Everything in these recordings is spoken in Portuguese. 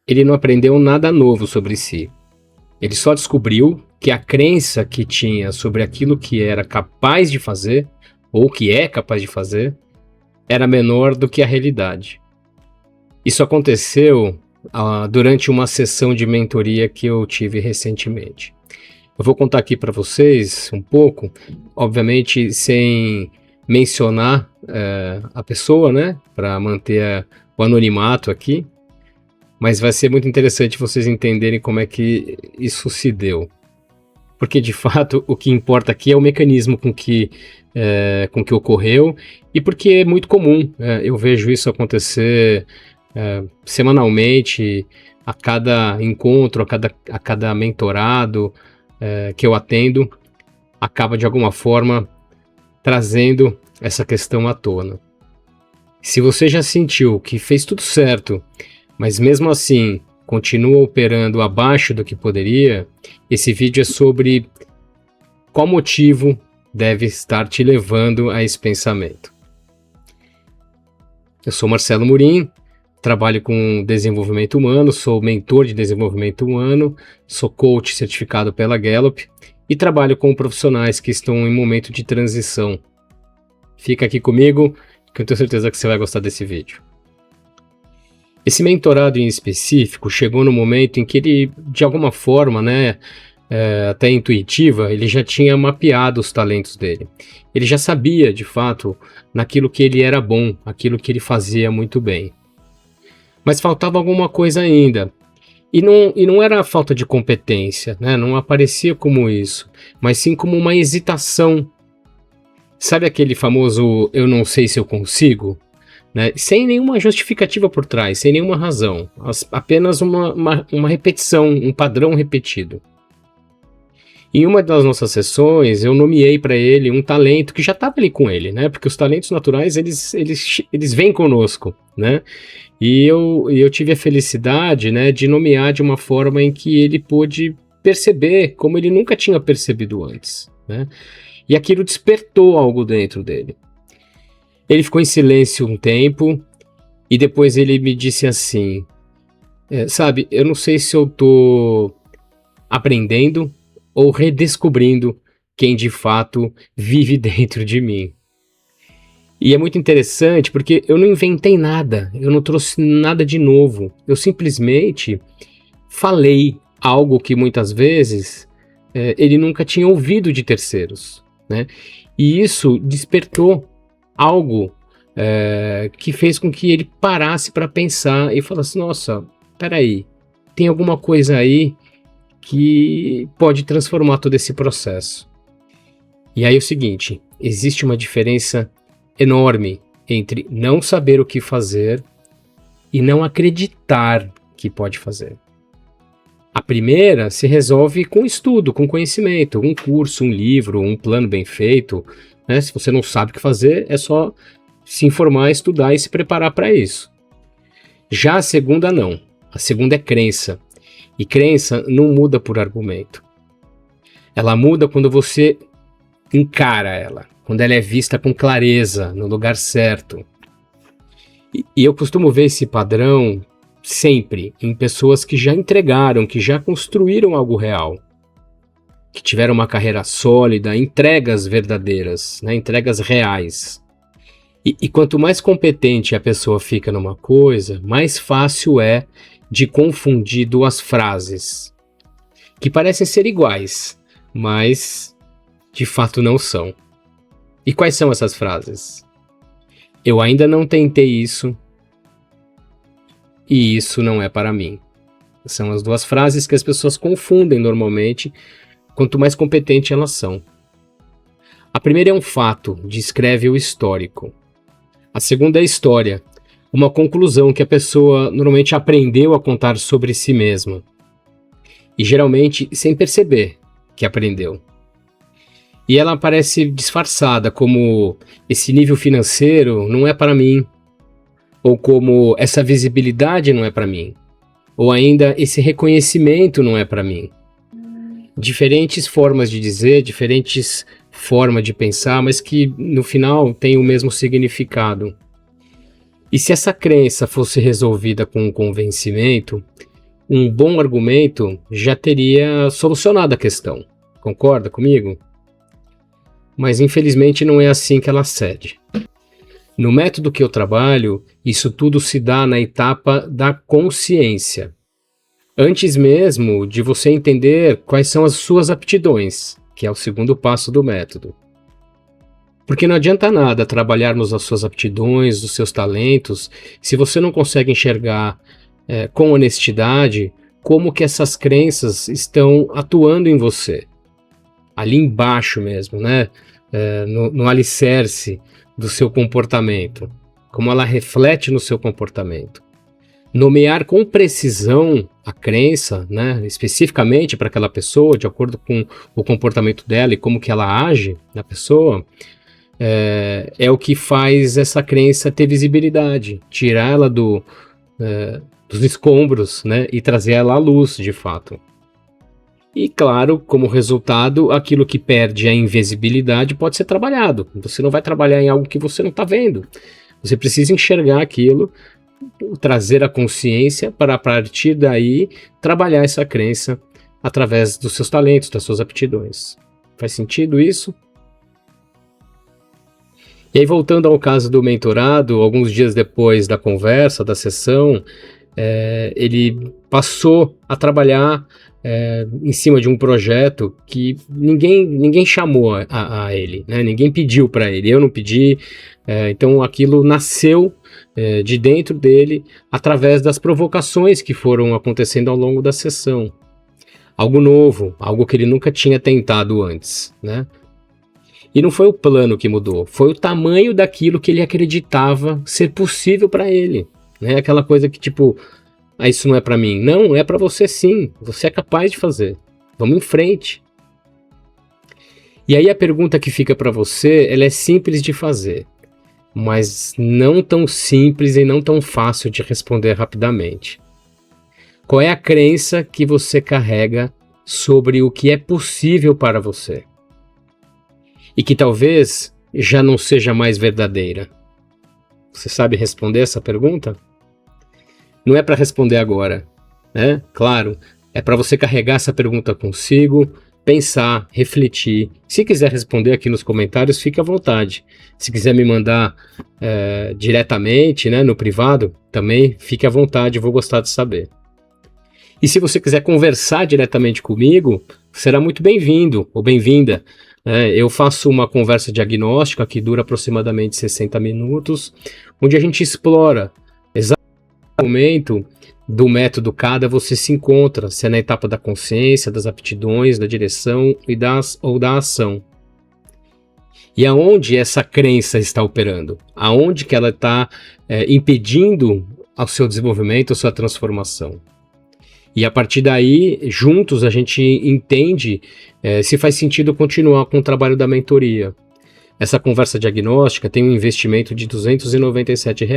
ele não aprendeu nada novo sobre si. Ele só descobriu que a crença que tinha sobre aquilo que era capaz de fazer, ou que é capaz de fazer, era menor do que a realidade. Isso aconteceu durante uma sessão de mentoria que eu tive recentemente. Eu vou contar aqui para vocês um pouco, obviamente sem mencionar a pessoa, né, para manter o anonimato aqui, mas vai ser muito interessante vocês entenderem como é que isso se deu. Porque, de fato, o que importa aqui é o mecanismo com que ocorreu, e porque é muito comum. Eu vejo isso acontecer semanalmente, a cada encontro, a cada mentorado que eu atendo, acaba de alguma forma trazendo essa questão à tona. Se você já sentiu que fez tudo certo, mas mesmo assim continua operando abaixo do que poderia, esse vídeo é sobre qual motivo deve estar te levando a esse pensamento. Eu sou Marcelo Murim, trabalho com desenvolvimento humano, sou mentor de desenvolvimento humano, sou coach certificado pela Gallup e trabalho com profissionais que estão em momento de transição. Fica aqui comigo, que eu tenho certeza que você vai gostar desse vídeo. Esse mentorado em específico chegou no momento em que ele, de alguma forma, até intuitiva, ele já tinha mapeado os talentos dele. Ele já sabia, de fato, naquilo que ele era bom, aquilo que ele fazia muito bem. Mas faltava alguma coisa ainda. E não era a falta de competência, né? Não aparecia como isso, mas sim como uma hesitação. Sabe aquele famoso "eu não sei se eu consigo"? Né? Sem nenhuma justificativa por trás, sem nenhuma razão, apenas uma repetição, um padrão repetido. Em uma das nossas sessões, eu nomeei para ele um talento que já estava ali com ele, né? Porque os talentos naturais, eles vêm conosco, né? E eu tive a felicidade, né, de nomear de uma forma em que ele pôde perceber como ele nunca tinha percebido antes, né? E aquilo despertou algo dentro dele. Ele ficou em silêncio um tempo e depois ele me disse assim, sabe, eu não sei se eu tô aprendendo ou redescobrindo quem de fato vive dentro de mim. E é muito interessante porque eu não inventei nada, eu não trouxe nada de novo, eu simplesmente falei algo que muitas vezes ele nunca tinha ouvido de terceiros, né? E isso despertou algo que fez com que ele parasse para pensar e falasse, nossa, peraí, tem alguma coisa aí que pode transformar todo esse processo. E aí é o seguinte, existe uma diferença enorme entre não saber o que fazer e não acreditar que pode fazer. A primeira se resolve com estudo, com conhecimento, um curso, um livro, um plano bem feito, né? Se você não sabe o que fazer, é só se informar, estudar e se preparar para isso. Já a segunda não. A segunda é crença. E crença não muda por argumento. Ela muda quando você encara ela, quando ela é vista com clareza, no lugar certo. E eu costumo ver esse padrão sempre em pessoas que já entregaram, que já construíram algo real, que tiveram uma carreira sólida, entregas verdadeiras, né, entregas reais. E quanto mais competente a pessoa fica numa coisa, mais fácil é de confundir duas frases, que parecem ser iguais, mas de fato não são. E quais são essas frases? Eu ainda não tentei isso, e isso não é para mim. São as duas frases que as pessoas confundem normalmente, quanto mais competente elas são. A primeira é um fato, descreve o histórico. A segunda é história, uma conclusão que a pessoa normalmente aprendeu a contar sobre si mesma. E geralmente sem perceber que aprendeu. E ela parece disfarçada como esse nível financeiro não é para mim, ou como essa visibilidade não é para mim, ou ainda esse reconhecimento não é para mim. Diferentes formas de dizer, diferentes formas de pensar, mas que no final têm o mesmo significado. E se essa crença fosse resolvida com um convencimento, um bom argumento já teria solucionado a questão. Concorda comigo? Mas infelizmente não é assim que ela cede. No método que eu trabalho, isso tudo se dá na etapa da consciência. Antes mesmo de você entender quais são as suas aptidões, que é o segundo passo do método. Porque não adianta nada trabalharmos as suas aptidões, os seus talentos, se você não consegue enxergar com honestidade como que essas crenças estão atuando em você. Ali embaixo mesmo, né? No alicerce do seu comportamento, como ela reflete no seu comportamento. Nomear com precisão a crença, né, especificamente para aquela pessoa, de acordo com o comportamento dela e como que ela age na pessoa, é o que faz essa crença ter visibilidade, tirar ela dos escombros, né, e trazer ela à luz, de fato. E claro, como resultado, aquilo que perde a invisibilidade pode ser trabalhado. Você não vai trabalhar em algo que você não está vendo. Você precisa enxergar aquilo, trazer a consciência para, a partir daí, trabalhar essa crença através dos seus talentos, das suas aptidões. Faz sentido isso? E aí, voltando ao caso do mentorado, alguns dias depois da conversa, da sessão, ele passou a trabalhar em cima de um projeto que ninguém chamou a ele, né? Ninguém pediu para ele, eu não pedi, então aquilo nasceu de dentro dele através das provocações que foram acontecendo ao longo da sessão. Algo novo, algo que ele nunca tinha tentado antes, né? E não foi o plano que mudou, foi o tamanho daquilo que ele acreditava ser possível para ele, né? Aquela coisa que tipo, isso não é para mim. Não, é para você sim. Você é capaz de fazer. Vamos em frente. E aí a pergunta que fica para você, ela é simples de fazer, mas não tão simples e não tão fácil de responder rapidamente. Qual é a crença que você carrega sobre o que é possível para você? E que talvez já não seja mais verdadeira. Você sabe responder essa pergunta? Não é para responder agora, né? Claro, é para você carregar essa pergunta consigo, pensar, refletir. Se quiser responder aqui nos comentários, fique à vontade. Se quiser me mandar diretamente, né, no privado, também fique à vontade, vou gostar de saber. E se você quiser conversar diretamente comigo, será muito bem-vindo ou bem-vinda. Eu faço uma conversa diagnóstica que dura aproximadamente 60 minutos, onde a gente explora momento do método cada você se encontra, se é na etapa da consciência, das aptidões, da direção ou da ação. E aonde essa crença está operando? Aonde que ela está impedindo o seu desenvolvimento, a sua transformação? E a partir daí, juntos, a gente entende se faz sentido continuar com o trabalho da mentoria. Essa conversa diagnóstica tem um investimento de R$ 297,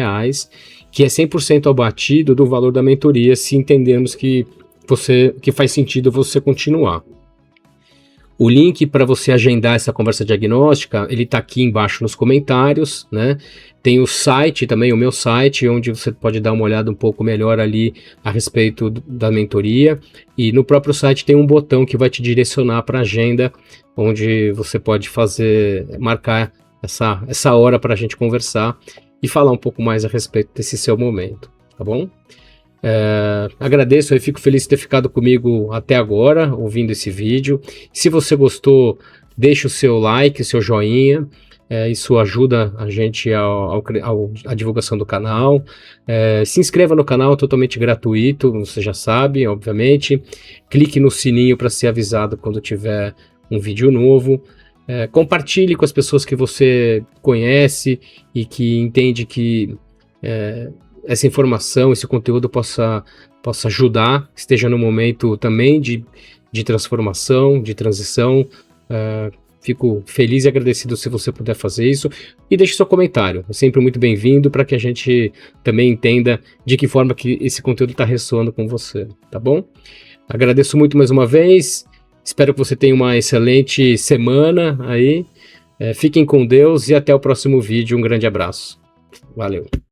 que é 100% abatido do valor da mentoria, se entendermos que faz sentido você continuar. O link para você agendar essa conversa diagnóstica, ele está aqui embaixo nos comentários, né? Tem o site também, o meu site, onde você pode dar uma olhada um pouco melhor ali a respeito da mentoria. E no próprio site tem um botão que vai te direcionar para a agenda, onde você pode marcar essa hora para a gente conversar e falar um pouco mais a respeito desse seu momento, tá bom? Agradeço, eu fico feliz de ter ficado comigo até agora, ouvindo esse vídeo. Se você gostou, deixa o seu like, o seu joinha, isso ajuda a gente à divulgação do canal. Se inscreva no canal, totalmente gratuito, você já sabe, obviamente. Clique no sininho para ser avisado quando tiver um vídeo novo. Compartilhe com as pessoas que você conhece e que entende que essa informação, esse conteúdo possa ajudar, esteja no momento também de transformação, de transição. Fico feliz e agradecido se você puder fazer isso. E deixe seu comentário, é sempre muito bem-vindo para que a gente também entenda de que forma que esse conteúdo está ressoando com você, tá bom? Agradeço muito mais uma vez, espero que você tenha uma excelente semana aí. Fiquem com Deus e até o próximo vídeo. Um grande abraço. Valeu!